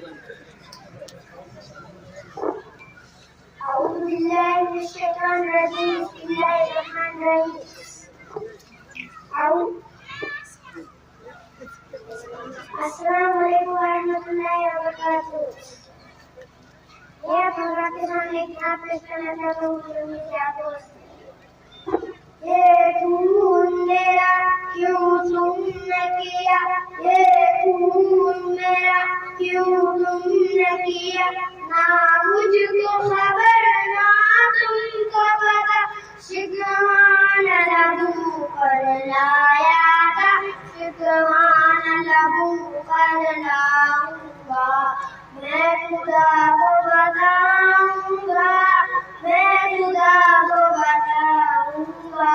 أعوذ بالله من الشيطان الرجيم بسم الله الرحمن الرحيم अस्सलाम वालेकुम रहमतुल्लाहि व बरकातहू। मैं आपके सामने एक नात पेश करना चाहता हूँ। ये खून मेरा क्यों तुमने किया, ये खून मेरा क्यों तुमने किया, ना मुझको खबर ना तुमको पता, शिकवान लबू पर लाया था, शिकवान लबू पर लाऊंगा, मैं खुदा को बताऊंगा, मैं खुदा को बताऊंगा।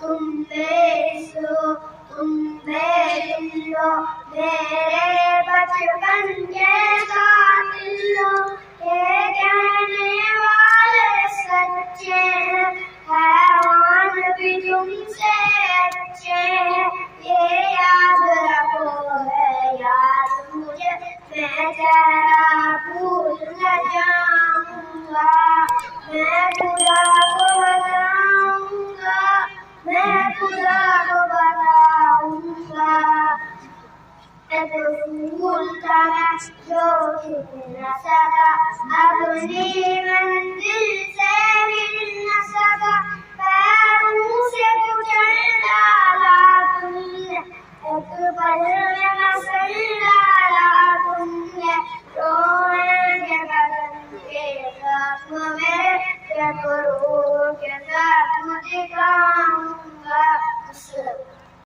तुम बेसो तुम बेदिलो मेरे बचपन के कातिल हो, ये कहने वाले सच्चे हैं, हैवान भी तुमसे अच्छे हैं, ये याद रखो है याद मुझे, मैं तेरा भूल न जाऊंगा, मैं खुदा को बताऊंगा, मैं खुदा को बताऊंगा। फूल था मैं जो खिल न सका, अपनी मंजिल से मिल न सका, पैरों से कुचल डाला तुमने, एक पल में मसल डाला तुमने, रोएंगे बदन के जख्म मेरे, के करोगे जख्म दिखाऊंगा।